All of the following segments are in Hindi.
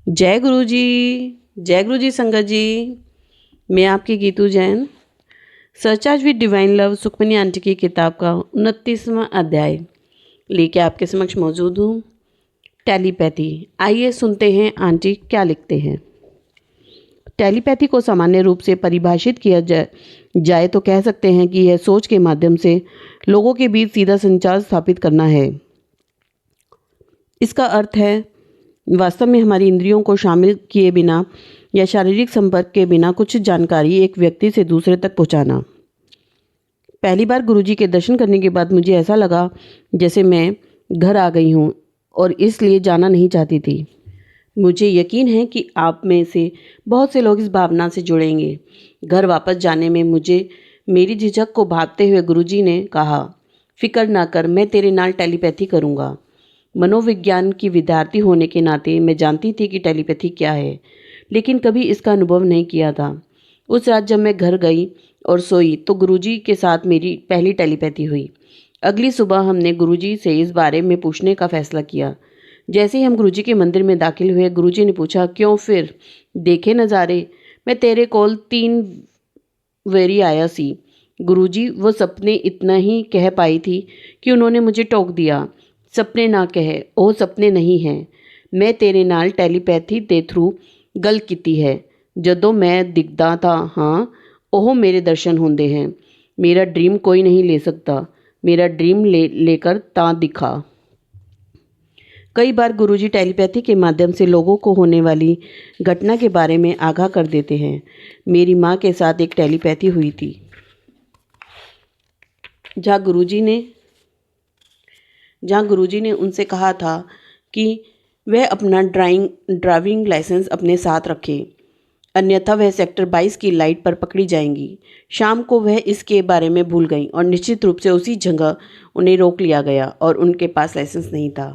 जय गुरु जी। जय गुरु जी संगत जी। मैं आपकी Geetu Jain surcharge with divine love Sukhmani aunty की किताब का 29वां अध्याय लेके आपके समक्ष मौजूद हूँ। टेलीपैथी। आइए सुनते हैं आंटी क्या लिखते हैं। टेलीपैथी को सामान्य रूप से परिभाषित किया जाए तो कह सकते हैं कि यह सोच के माध्यम से लोगों के बीच सीधा संचार स्थापित करना है। इसका अर्थ है वास्तव में हमारी इंद्रियों को शामिल किए बिना या शारीरिक संपर्क के बिना कुछ जानकारी एक व्यक्ति से दूसरे तक पहुंचाना। पहली बार गुरुजी के दर्शन करने के बाद मुझे ऐसा लगा जैसे मैं घर आ गई हूँ और इसलिए जाना नहीं चाहती थी। मुझे यकीन है कि आप में से बहुत से लोग इस भावना से जुड़ेंगे। घर वापस जाने में मुझे मेरी झिझक को भांपते हुए गुरुजी ने कहा, फिक्र ना कर, मैं तेरे नाल टेलीपैथी करूँगा। मनोविज्ञान की विद्यार्थी होने के नाते मैं जानती थी कि टेलीपैथी क्या है, लेकिन कभी इसका अनुभव नहीं किया था। उस रात जब मैं घर गई और सोई तो गुरुजी के साथ मेरी पहली टेलीपैथी हुई। अगली सुबह हमने गुरुजी से इस बारे में पूछने का फैसला किया। जैसे ही हम गुरुजी के मंदिर में दाखिल हुए, गुरुजी ने पूछा, क्यों फिर देखे नज़ारे? मैं तेरे कोल 3 वेरी आया सी। गुरुजी, वो सपने इतना ही कह पाई थी कि उन्होंने मुझे टोक दिया। सपने ना कहे, ਉਹ सपने नहीं हैं। मैं तेरे नाल ਟੈਲੀਪੈਥੀ ਦੇ ਥਰੂ ਗੱਲ ਕੀਤੀ है। ਜਦੋਂ मैं दिखता था हाँ, ਉਹ मेरे दर्शन होंदे हैं। मेरा ड्रीम कोई नहीं ले सकता। मेरा ड्रीम लेकर ता दिखा। कई बार गुरुजी टेलीपैथी के माध्यम से लोगों को होने वाली घटना के बारे में आगाह कर देते हैं। मेरी माँ के साथ एक टेलीपैथी हुई थी जहाँ गुरुजी ने उनसे कहा था कि वह अपना ड्राइविंग लाइसेंस अपने साथ रखें, अन्यथा वह सेक्टर 22 की लाइट पर पकड़ी जाएंगी। शाम को वह इसके बारे में भूल गई और निश्चित रूप से उसी जगह उन्हें रोक लिया गया और उनके पास लाइसेंस नहीं था।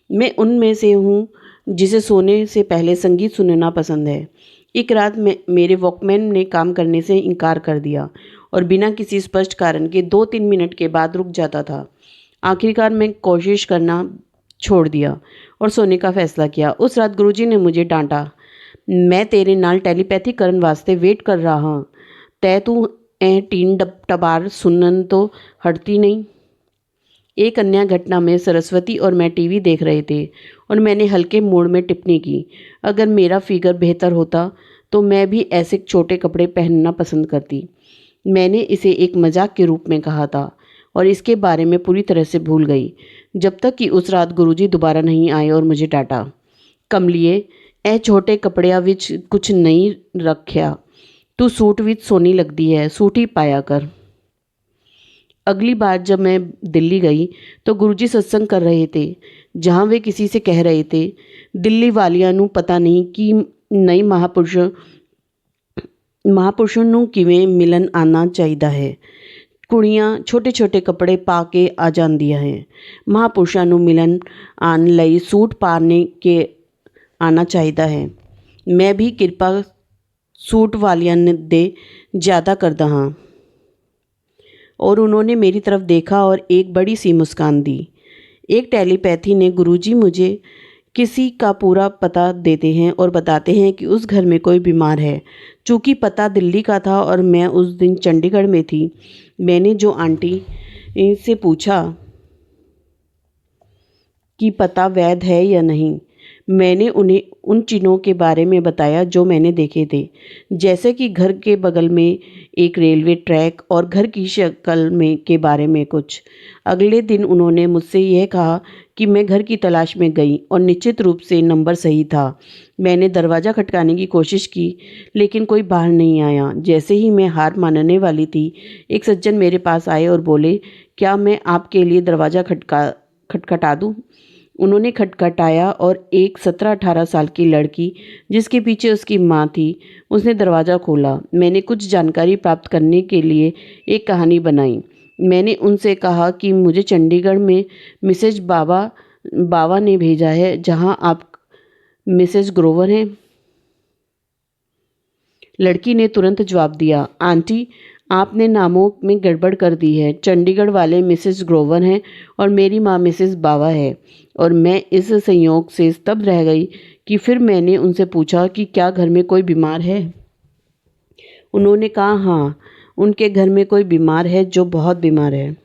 मैं उनमें से हूँ जिसे सोने से पहले संगीत सुनना पसंद है। एक रात में मेरे वॉकमैन ने काम करने से इनकार कर दिया और बिना किसी स्पष्ट कारण के 2-3 मिनट के बाद रुक जाता था। आखिरकार मैं कोशिश करना छोड़ दिया और सोने का फैसला किया। उस रात गुरुजी ने मुझे डांटा, मैं तेरे नाल टेलीपैथी करन वास्ते वेट कर रहा हाँ, तै तू ऐ टीन टबार सुनन तो हटती नहीं। एक अन्य घटना में सरस्वती और मैं टीवी देख रहे थे और मैंने हल्के मूड में टिप्पणी की, अगर मेरा फिगर बेहतर होता तो मैं भी ऐसे छोटे कपड़े पहनना पसंद करती। मैंने इसे एक मजाक के रूप में कहा था और इसके बारे में पूरी तरह से भूल गई जब तक कि उस रात गुरुजी दोबारा नहीं आए और मुझे डांटा, कमलिए ए छोटे कपड़िया विच कुछ नहीं रखा, तू सूट विच सोनी लगती है, सूट ही पाया कर। अगली बार जब मैं दिल्ली गई तो गुरुजी सत्संग कर रहे थे जहाँ वे किसी से कह रहे थे, दिल्ली वालियां नू पता नहीं कि नई महापुरुषों ਨੂੰ ਕਿਵੇਂ ਮਿਲਣ ਆਉਣਾ ਚਾਹੀਦਾ ਹੈ। ਕੁੜੀਆਂ ਛੋਟੇ-ਛੋਟੇ ਕੱਪੜੇ ਪਾ ਕੇ ਆ ਜਾਂਦੀਆਂ ਹੈ। महापुरुषों ਨੂੰ ਮਿਲਣ ਆਉਣ ਲਈ सूट पाने के आना ਚਾਹੀਦਾ है। मैं भी किरपा सूट वालियां दे ज़्यादा करदा हाँ। और उन्होंने मेरी तरफ देखा और एक बड़ी सी मुस्कान दी। एक टेलीपैथी ने गुरुजी मुझे किसी का पूरा पता देते हैं और बताते हैं कि उस घर में कोई बीमार है। चूँकि पता दिल्ली का था और मैं उस दिन चंडीगढ़ में थी, मैंने जो आंटी से पूछा कि पता वैध है या नहीं। मैंने उन्हें उन चिन्हों के बारे में बताया जो मैंने देखे थे, जैसे कि घर के बगल में एक रेलवे ट्रैक और घर की शक्ल में के बारे में कुछ। अगले दिन उन्होंने मुझसे यह कहा कि मैं घर की तलाश में गई और निश्चित रूप से नंबर सही था। मैंने दरवाज़ा खटकाने की कोशिश की लेकिन कोई बाहर नहीं आया। जैसे ही मैं हार मानने वाली थी, एक सज्जन मेरे पास आए और बोले, क्या मैं आपके लिए दरवाज़ा खटखटा दूँ? उन्होंने खटखटाया और एक 17-18 साल की लड़की जिसके पीछे उसकी माँ थी, उसने दरवाज़ा खोला। मैंने कुछ जानकारी प्राप्त करने के लिए एक कहानी बनाई। मैंने उनसे कहा कि मुझे चंडीगढ़ में मिसेज बावा ने भेजा है, जहाँ आप मिसेज ग्रोवर हैं। लड़की ने तुरंत जवाब दिया, आंटी आपने नामों में गड़बड़ कर दी है। चंडीगढ़ वाले मिसेस ग्रोवर हैं और मेरी माँ मिसेस बावा है। और मैं इस संयोग से स्तब्ध रह गई कि फिर मैंने उनसे पूछा कि क्या घर में कोई बीमार है। उन्होंने कहा हाँ, उनके घर में कोई बीमार है जो बहुत बीमार है।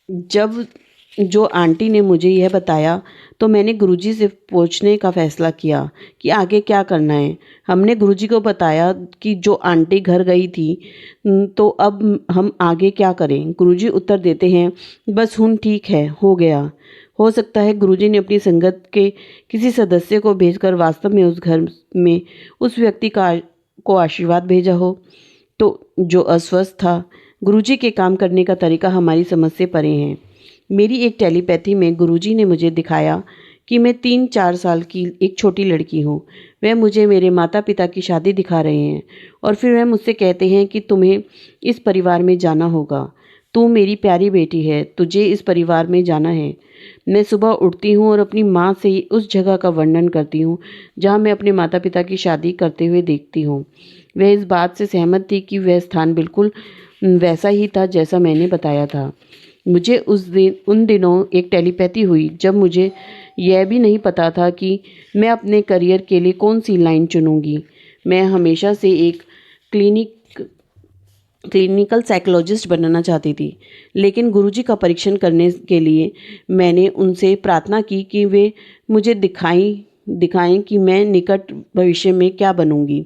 जब जो आंटी ने मुझे यह बताया तो मैंने गुरुजी से पूछने का फ़ैसला किया कि आगे क्या करना है। हमने गुरुजी को बताया कि जो आंटी घर गई थी तो अब हम आगे क्या करें। गुरुजी उत्तर देते हैं, बस हुन ठीक है, हो गया। हो सकता है गुरुजी ने अपनी संगत के किसी सदस्य को भेजकर वास्तव में उस घर में उस व्यक्ति को आशीर्वाद भेजा हो तो जो अस्वस्थ था। गुरुजी के काम करने का तरीका हमारी समझ से परे हैं। मेरी एक टेलीपैथी में गुरुजी ने मुझे दिखाया कि मैं 3-4 साल की एक छोटी लड़की हूँ। वह मुझे मेरे माता पिता की शादी दिखा रहे हैं और फिर वह मुझसे कहते हैं कि तुम्हें इस परिवार में जाना होगा। तू मेरी प्यारी बेटी है, तुझे इस परिवार में जाना है। मैं सुबह उठती हूँ और अपनी माँ से उस जगह का वर्णन करती हूँ जहाँ मैं अपने माता पिता की शादी करते हुए देखती हूँ। वह इस बात से सहमत थी कि वह स्थान बिल्कुल वैसा ही था जैसा मैंने बताया था। मुझे उन दिनों एक टेलीपैथी हुई जब मुझे यह भी नहीं पता था कि मैं अपने करियर के लिए कौन सी लाइन चुनूंगी। मैं हमेशा से एक क्लिनिकल साइकोलॉजिस्ट बनना चाहती थी, लेकिन गुरुजी का परीक्षण करने के लिए मैंने उनसे प्रार्थना की कि वे मुझे दिखाएं कि मैं निकट भविष्य में क्या बनूंगी।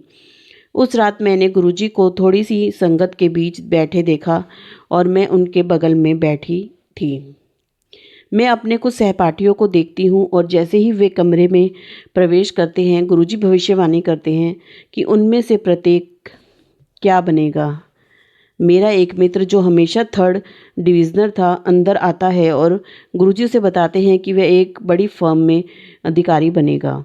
उस रात मैंने गुरुजी को थोड़ी सी संगत के बीच बैठे देखा और मैं उनके बगल में बैठी थी। मैं अपने कुछ सहपाठियों को देखती हूँ और जैसे ही वे कमरे में प्रवेश करते हैं, गुरुजी भविष्यवाणी करते हैं कि उनमें से प्रत्येक क्या बनेगा। मेरा एक मित्र जो हमेशा 3rd डिविजनर था, अंदर आता है और गुरुजी उसे बताते हैं कि वह एक बड़ी फर्म में अधिकारी बनेगा।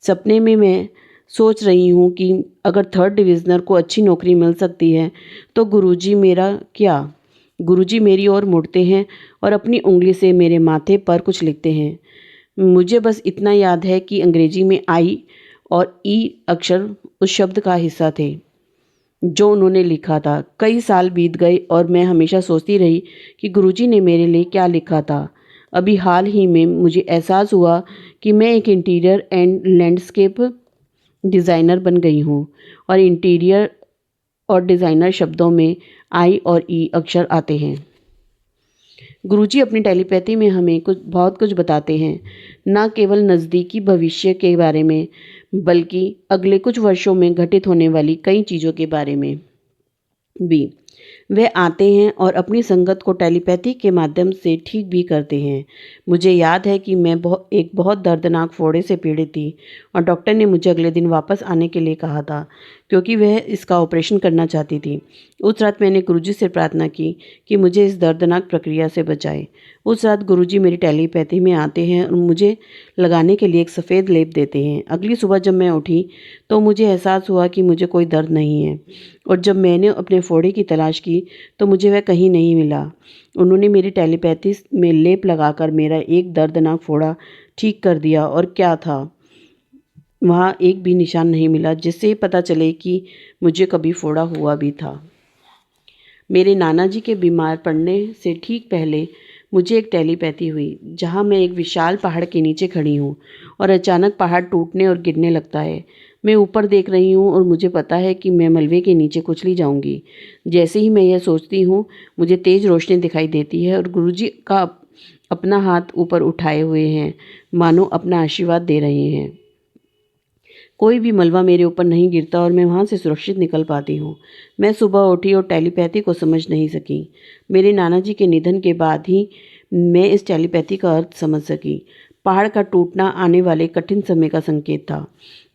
सपने में मैं सोच रही हूँ कि अगर 3rd डिविजनर को अच्छी नौकरी मिल सकती है तो गुरुजी मेरा क्या। गुरुजी मेरी ओर मुड़ते हैं और अपनी उंगली से मेरे माथे पर कुछ लिखते हैं। मुझे बस इतना याद है कि अंग्रेजी में आई और ई अक्षर उस शब्द का हिस्सा थे जो उन्होंने लिखा था। कई साल बीत गए और मैं हमेशा सोचती रही कि गुरुजी ने मेरे लिए क्या लिखा था। अभी हाल ही में मुझे एहसास हुआ कि मैं एक इंटीरियर एंड लैंडस्केप डिज़ाइनर बन गई हूँ और इंटीरियर और डिज़ाइनर शब्दों में आई और ई अक्षर आते हैं। गुरुजी अपनी टेलीपैथी में हमें बहुत कुछ बताते हैं, न केवल नज़दीकी भविष्य के बारे में बल्कि अगले कुछ वर्षों में घटित होने वाली कई चीज़ों के बारे में भी। वे आते हैं और अपनी संगत को टेलीपैथी के माध्यम से ठीक भी करते हैं। मुझे याद है कि मैं एक बहुत दर्दनाक फोड़े से पीड़ित थी और डॉक्टर ने मुझे अगले दिन वापस आने के लिए कहा था क्योंकि वह इसका ऑपरेशन करना चाहती थी। उस रात मैंने गुरुजी से प्रार्थना की कि मुझे इस दर्दनाक प्रक्रिया से बचाए। उस रात गुरुजी मेरी टेलीपैथी में आते हैं और मुझे लगाने के लिए एक सफ़ेद लेप देते हैं। अगली सुबह जब मैं उठी तो मुझे एहसास हुआ कि मुझे कोई दर्द नहीं है और जब मैंने अपने फोड़े की तलाश की तो मुझे वह कहीं नहीं मिला। उन्होंने मेरी टेलीपैथी में लेप लगाकर मेरा एक दर्दनाक फोड़ा ठीक कर दिया और क्या था, वहाँ एक भी निशान नहीं मिला जिससे पता चले कि मुझे कभी फोड़ा हुआ भी था। मेरे नाना जी के बीमार पड़ने से ठीक पहले मुझे एक टेलीपैथी हुई जहाँ मैं एक विशाल पहाड़ के नीचे खड़ी हूँ और अचानक पहाड़ टूटने और गिरने लगता है। मैं ऊपर देख रही हूँ और मुझे पता है कि मैं मलबे के नीचे कुचली जाऊँगी। जैसे ही मैं यह सोचती हूँ मुझे तेज़ रोशनी दिखाई देती है और गुरुजी का अपना हाथ ऊपर उठाए हुए हैं, मानो अपना आशीर्वाद दे रहे हैं। कोई भी मलबा मेरे ऊपर नहीं गिरता और मैं वहाँ से सुरक्षित निकल पाती हूँ। मैं सुबह उठी और टेलीपैथी को समझ नहीं सकी। मेरे नाना जी के निधन के बाद ही मैं इस टेलीपैथी का अर्थ समझ सकी। पहाड़ का टूटना आने वाले कठिन समय का संकेत था।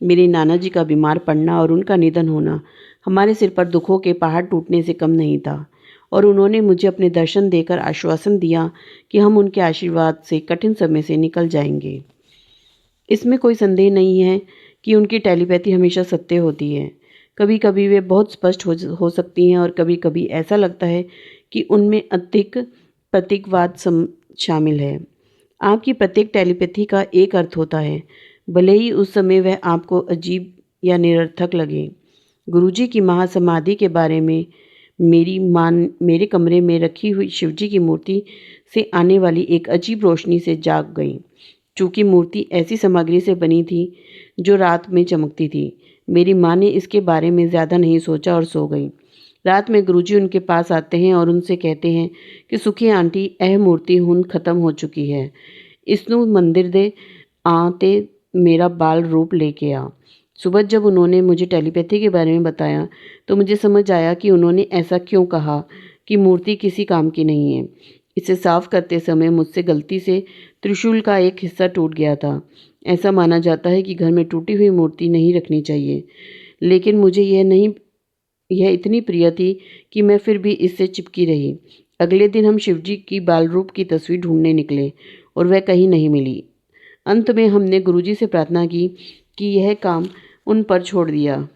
मेरे नाना जी का बीमार पड़ना और उनका निधन होना हमारे सिर पर दुखों के पहाड़ टूटने से कम नहीं था और उन्होंने मुझे अपने दर्शन देकर आश्वासन दिया कि हम उनके आशीर्वाद से कठिन समय से निकल जाएंगे। इसमें कोई संदेह नहीं है कि उनकी टेलीपैथी हमेशा सत्य होती है। कभी कभी वे बहुत स्पष्ट हो सकती हैं और कभी कभी ऐसा लगता है कि उनमें अधिक प्रतीकवाद शामिल है। आपकी प्रत्येक टेलीपैथी का एक अर्थ होता है, भले ही उस समय वह आपको अजीब या निरर्थक लगे। गुरुजी की महासमाधि के बारे में मेरे कमरे में रखी हुई शिवजी की मूर्ति से आने वाली एक अजीब रोशनी से जाग गई। चूँकि मूर्ति ऐसी सामग्री से बनी थी जो रात में चमकती थी। मेरी माँ ने इसके बारे में ज़्यादा नहीं सोचा और सो गई। रात में गुरुजी उनके पास आते हैं और उनसे कहते हैं कि सुखी आंटी, यह मूर्ति हुन खत्म हो चुकी है। इसनू मंदिर दे आते मेरा बाल रूप लेके आ। सुबह जब उन्होंने मुझे टेलीपैथी के बारे में बताया तो मुझे समझ आया कि उन्होंने ऐसा क्यों कहा कि मूर्ति किसी काम की नहीं है। इसे साफ करते समय मुझसे गलती से त्रिशूल का एक हिस्सा टूट गया था। ऐसा माना जाता है कि घर में टूटी हुई मूर्ति नहीं रखनी चाहिए, लेकिन मुझे यह इतनी प्रिय थी कि मैं फिर भी इससे चिपकी रही। अगले दिन हम शिवजी की बाल रूप की तस्वीर ढूंढने निकले और वह कहीं नहीं मिली। अंत में हमने गुरुजी से प्रार्थना की कि यह काम उन पर छोड़ दिया।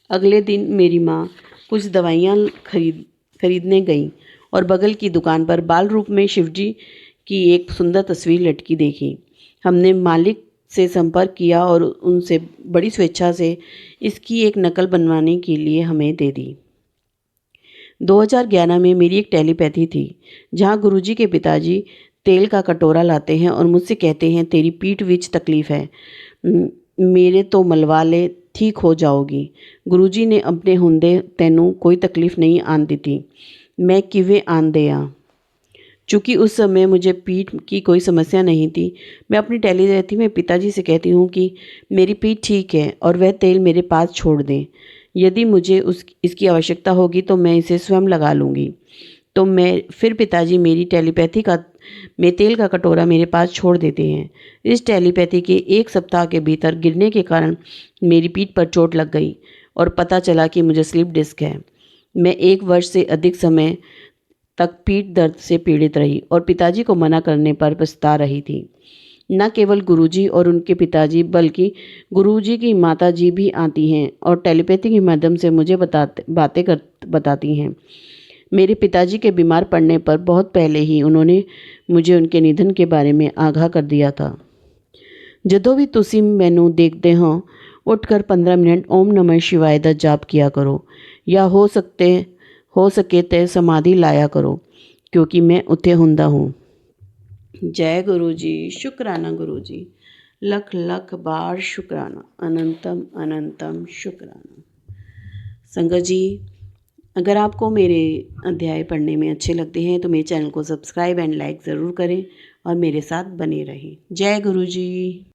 अगले दिन मेरी माँ कुछ दवाइयाँ खरीदने गई और बगल की दुकान पर बाल रूप में शिवजी की एक सुंदर तस्वीर लटकी देखी। हमने मालिक से संपर्क किया और उनसे बड़ी स्वेच्छा से इसकी एक नकल बनवाने के लिए हमें दे दी। 2011 में मेरी एक टेलीपैथी थी, जहाँ गुरुजी के पिताजी तेल का कटोरा लाते हैं और मुझसे कहते हैं, तेरी पीठ विच तकलीफ है, मेरे तो मलवा ले, ठीक हो जाओगी। गुरुजी ने अपने हुंदे तैनू कोई तकलीफ नहीं आन दी। मैं किवें आन दिया। चूँकि उस समय मुझे पीठ की कोई समस्या नहीं थी, मैं अपनी टेलीपैथी में पिताजी से कहती हूँ कि मेरी पीठ ठीक है और वह तेल मेरे पास छोड़ दें। यदि मुझे इसकी आवश्यकता होगी तो मैं इसे स्वयं लगा लूँगी। तो फिर पिताजी मेरी टेलीपैथी में तेल का कटोरा मेरे पास छोड़ देते हैं। इस टेलीपैथी के 1 सप्ताह के भीतर गिरने के कारण मेरी पीठ पर चोट लग गई और पता चला कि मुझे स्लिप डिस्क है। मैं 1 वर्ष से अधिक समय तक पीठ दर्द से पीड़ित रही और पिताजी को मना करने पर पछता रही थी। न केवल गुरुजी और उनके पिताजी बल्कि गुरुजी की माताजी भी आती हैं और टेलीपैथी के माध्यम से मुझे बताती हैं। मेरे पिताजी के बीमार पड़ने पर बहुत पहले ही उन्होंने मुझे उनके निधन के बारे में आगाह कर दिया था। जदों भी तुसी मैनू देखते हो, उठकर 15 मिनट ओम नमः शिवाय दा जाप किया करो या हो सके तो समाधि लाया करो, क्योंकि मैं उत्थे हुंदा हूँ। जय गुरु जी। शुक्राना गुरु जी, लख लख बार शुक्राना, अनंतम अनंतम शुक्राना। संगत जी, अगर आपको मेरे अध्याय पढ़ने में अच्छे लगते हैं तो मेरे चैनल को सब्सक्राइब एंड लाइक ज़रूर करें और मेरे साथ बने रहें। जय गुरु जी।